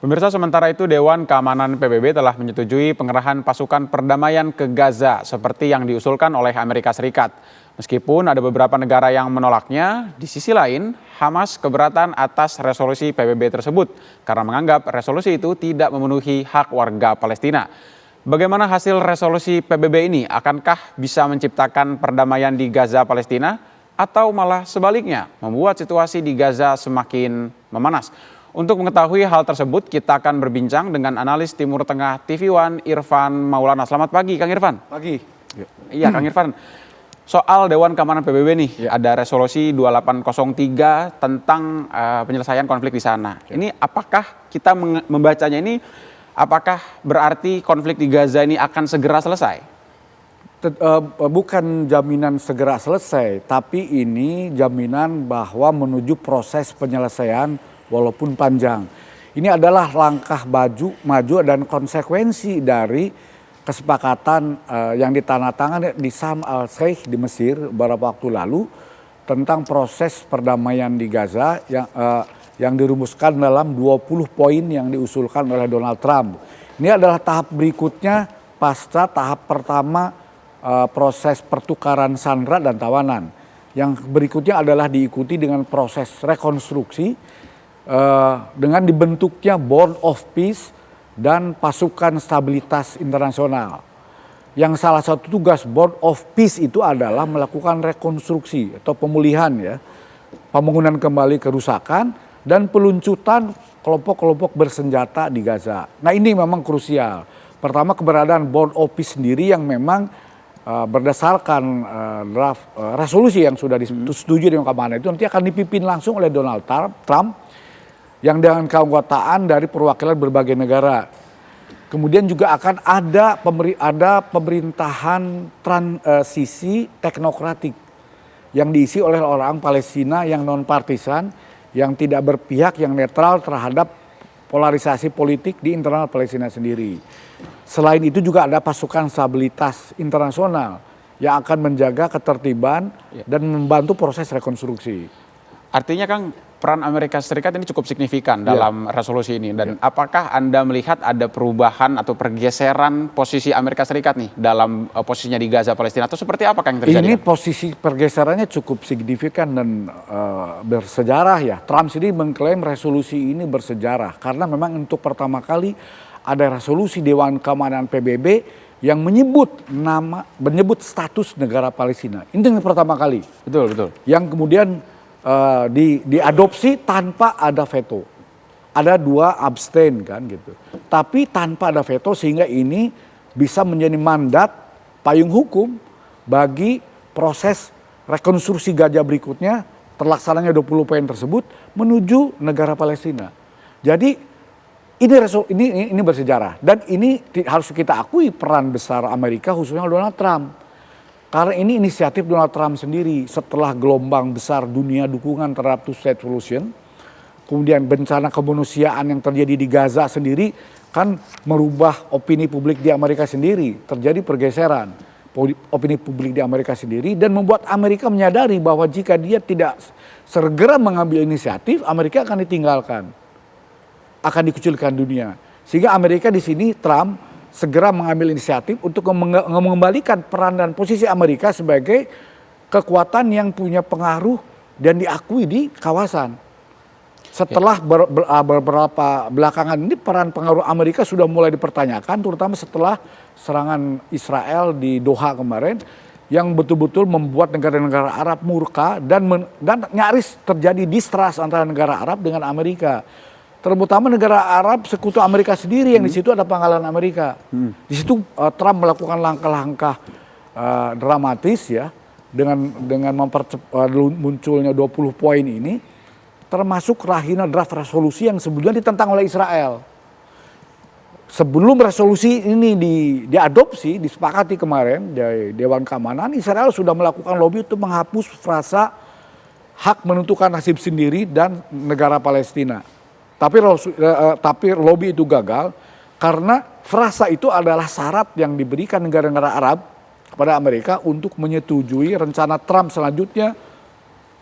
Pemirsa, sementara itu Dewan Keamanan PBB telah menyetujui pengerahan pasukan perdamaian ke Gaza seperti yang diusulkan oleh Amerika Serikat. Meskipun ada beberapa negara yang menolaknya, di sisi lain Hamas keberatan atas resolusi PBB tersebut karena menganggap resolusi itu tidak memenuhi hak warga Palestina. Bagaimana hasil resolusi PBB ini? Akankah bisa menciptakan perdamaian di Gaza Palestina atau malah sebaliknya membuat situasi di Gaza semakin memanas? Untuk mengetahui hal tersebut, kita akan berbincang dengan analis Timur Tengah TV One, Irfan Maulana. Selamat pagi, Kang Irfan. Pagi. Iya, Kang Irfan. Soal Dewan Keamanan PBB nih, ada resolusi 2803 tentang penyelesaian konflik di sana. Ini apakah kita membacanya ini, apakah berarti konflik di Gaza ini akan segera selesai? Bukan jaminan segera selesai, tapi ini jaminan bahwa menuju proses penyelesaian walaupun panjang. Ini adalah langkah maju dan konsekuensi dari kesepakatan yang ditandatangani di Sharm el-Sheikh di Mesir beberapa waktu lalu tentang proses perdamaian di Gaza yang dirumuskan dalam 20 poin yang diusulkan oleh Donald Trump. Ini adalah tahap berikutnya pasca tahap pertama proses pertukaran sandera dan tawanan. Yang berikutnya adalah diikuti dengan proses rekonstruksi dengan dibentuknya Board of Peace dan pasukan stabilitas internasional. Yang salah satu tugas Board of Peace itu adalah melakukan rekonstruksi atau pemulihan pembangunan kembali kerusakan dan peluncuran kelompok-kelompok bersenjata di Gaza. Nah, ini memang krusial. Pertama, keberadaan Board of Peace sendiri yang memang berdasarkan draft resolusi yang sudah disetujui dengan keamanan itu nanti akan dipimpin langsung oleh Donald Trump yang dengan keanggotaan dari perwakilan berbagai negara. Kemudian juga akan ada pemerintahan transisi teknokratik yang diisi oleh orang Palestina yang non-partisan, yang tidak berpihak, yang netral terhadap polarisasi politik di internal Palestina sendiri. Selain itu juga ada pasukan stabilitas internasional yang akan menjaga ketertiban dan membantu proses rekonstruksi. Artinya, Kang, peran Amerika Serikat ini cukup signifikan dalam resolusi ini. Dan apakah Anda melihat ada perubahan atau pergeseran posisi Amerika Serikat nih dalam posisinya di Gaza Palestina? Atau seperti apa yang terjadi? Ini posisi pergeserannya cukup signifikan dan bersejarah ya. Trump sendiri mengklaim resolusi ini bersejarah. Karena memang untuk pertama kali ada resolusi Dewan Keamanan PBB yang menyebut status negara Palestina. Ini yang pertama kali. Betul. Yang kemudian diadopsi tanpa ada veto. Ada 2 abstain kan gitu. Tapi tanpa ada veto sehingga ini bisa menjadi mandat payung hukum bagi proses rekonstruksi Gaza berikutnya terlaksananya 20 poin tersebut menuju negara Palestina. Jadi ini bersejarah dan ini harus kita akui peran besar Amerika khususnya Donald Trump. Karena ini inisiatif Donald Trump sendiri setelah gelombang besar dunia dukungan terhadap two-state solution. Kemudian bencana kemanusiaan yang terjadi di Gaza sendiri kan merubah opini publik di Amerika sendiri. Terjadi pergeseran opini publik di Amerika sendiri dan membuat Amerika menyadari bahwa jika dia tidak segera mengambil inisiatif, Amerika akan ditinggalkan. Akan dikucilkan dunia. Sehingga Amerika di sini Trump segera mengambil inisiatif untuk mengembalikan peran dan posisi Amerika sebagai kekuatan yang punya pengaruh dan diakui di kawasan. Setelah beberapa belakangan ini peran pengaruh Amerika sudah mulai dipertanyakan, terutama setelah serangan Israel di Doha kemarin yang betul-betul membuat negara-negara Arab murka dan nyaris terjadi distrust antara negara Arab dengan Amerika. Terutama negara Arab sekutu Amerika sendiri yang di situ ada pangkalan Amerika. Di situ Trump melakukan langkah-langkah dramatis ya dengan mempercepat munculnya 20 poin ini, termasuk lahirnya draft resolusi yang sebelumnya ditentang oleh Israel. Sebelum resolusi ini diadopsi, disepakati kemarin dari Dewan Keamanan, Israel sudah melakukan lobby untuk menghapus frasa hak menentukan nasib sendiri dan negara Palestina. Tapi lobby itu gagal karena frasa itu adalah syarat yang diberikan negara-negara Arab kepada Amerika untuk menyetujui rencana Trump selanjutnya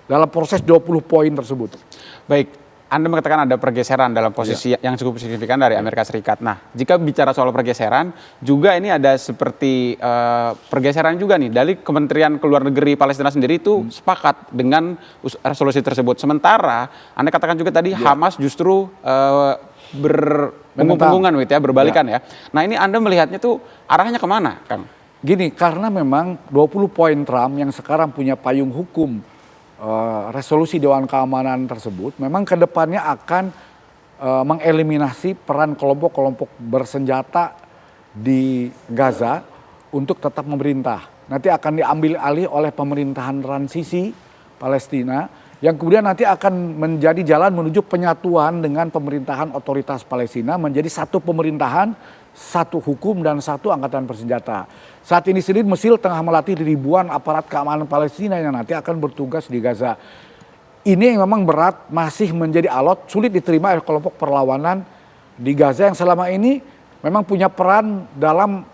dalam proses 20 poin tersebut. Baik, Anda mengatakan ada pergeseran dalam posisi yang cukup signifikan dari Amerika Serikat. Nah, jika bicara soal pergeseran, juga ini ada seperti pergeseran juga nih dari Kementerian Luar Negeri Palestina sendiri itu sepakat dengan resolusi tersebut. Sementara Anda katakan juga tadi Hamas justru berpunggung-punggungan gitu ya, berbalikan ya. Nah, ini Anda melihatnya tuh arahnya kemana, Kang? Gini, karena memang 20 poin Trump yang sekarang punya payung hukum resolusi Dewan Keamanan tersebut memang kedepannya akan mengeliminasi peran kelompok-kelompok bersenjata di Gaza untuk tetap memerintah. Nanti akan diambil alih oleh pemerintahan transisi Palestina yang kemudian nanti akan menjadi jalan menuju penyatuan dengan pemerintahan otoritas Palestina menjadi satu pemerintahan, satu hukum dan satu angkatan bersenjata. Saat ini sendiri Mesir tengah melatih ribuan aparat keamanan Palestina yang nanti akan bertugas di Gaza. Ini yang memang berat, masih menjadi alot, sulit diterima oleh kelompok perlawanan di Gaza yang selama ini memang punya peran dalam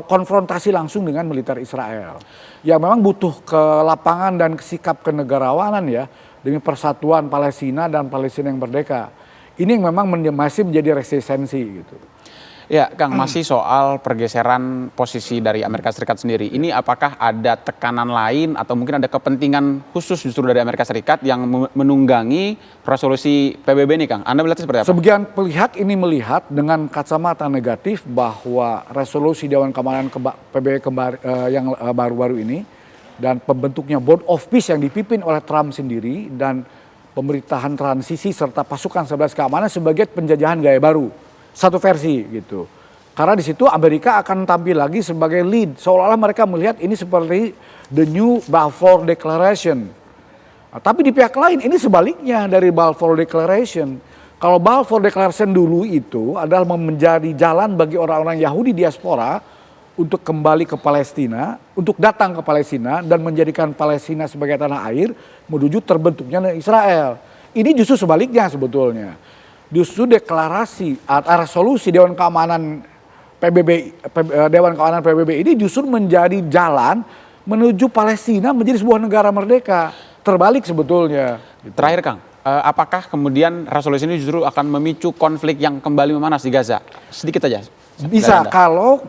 konfrontasi langsung dengan militer Israel. Yang memang butuh ke lapangan dan sikap kenegarawanan ya demi persatuan Palestina dan Palestina yang merdeka. Ini yang memang masih menjadi resistensi gitu. Ya, Kang, masih soal pergeseran posisi dari Amerika Serikat sendiri. Ini apakah ada tekanan lain atau mungkin ada kepentingan khusus justru dari Amerika Serikat yang menunggangi resolusi PBB ini, Kang? Anda melihatnya seperti apa? Sebagian pihak ini melihat dengan kacamata negatif bahwa resolusi Dewan Keamanan PBB yang baru-baru ini dan pembentuknya Board of Peace yang dipimpin oleh Trump sendiri dan pemerintahan transisi serta pasukan 11 keamanan sebagai penjajahan gaya baru. Satu versi gitu. Karena di situ Amerika akan tampil lagi sebagai lead. Seolah-olah mereka melihat ini seperti the new Balfour Declaration. Nah, tapi di pihak lain ini sebaliknya dari Balfour Declaration. Kalau Balfour Declaration dulu itu adalah menjadi jalan bagi orang-orang Yahudi diaspora untuk kembali ke Palestina, untuk datang ke Palestina dan menjadikan Palestina sebagai tanah air menuju terbentuknya Israel. Ini justru sebaliknya sebetulnya. Justru deklarasi atau resolusi Dewan Keamanan PBB ini justru menjadi jalan menuju Palestina menjadi sebuah negara merdeka. Terbalik sebetulnya. Terakhir, Kang, apakah kemudian resolusi ini justru akan memicu konflik yang kembali memanas di Gaza? Sedikit aja. Bisa kalau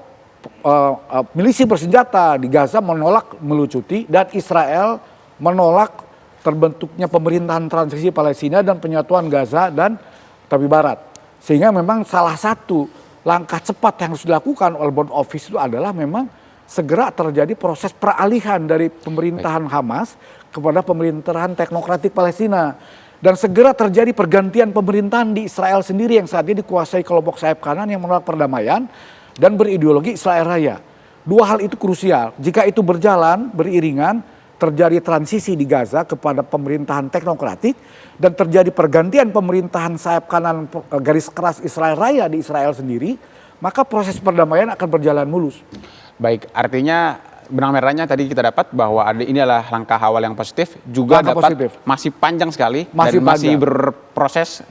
milisi bersenjata di Gaza menolak melucuti dan Israel menolak terbentuknya pemerintahan transisi Palestina dan penyatuan Gaza dan Tepi Barat. Sehingga memang salah satu langkah cepat yang harus dilakukan oleh Board of Peace itu adalah memang segera terjadi proses peralihan dari pemerintahan Hamas kepada pemerintahan teknokratik Palestina. Dan segera terjadi pergantian pemerintahan di Israel sendiri yang saat ini dikuasai kelompok sayap kanan yang menolak perdamaian dan berideologi Israel Raya. Dua hal itu krusial. Jika itu berjalan beriringan, terjadi transisi di Gaza kepada pemerintahan teknokratik dan terjadi pergantian pemerintahan sayap kanan garis keras Israel Raya di Israel sendiri, maka proses perdamaian akan berjalan mulus. Baik, artinya benang merahnya tadi kita dapat bahwa ini adalah langkah awal yang positif, juga langkah dapat masih panjang sekali masih berproses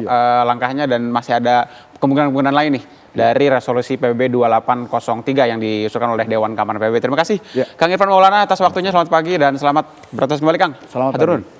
langkahnya dan masih ada kemungkinan-kemungkinan lain nih dari resolusi PBB 2803 yang diusulkan oleh Dewan Keamanan PBB. Terima kasih Kang Irfan Maulana atas waktunya, selamat pagi dan selamat beraktivitas kembali, Kang. Selamat pagi.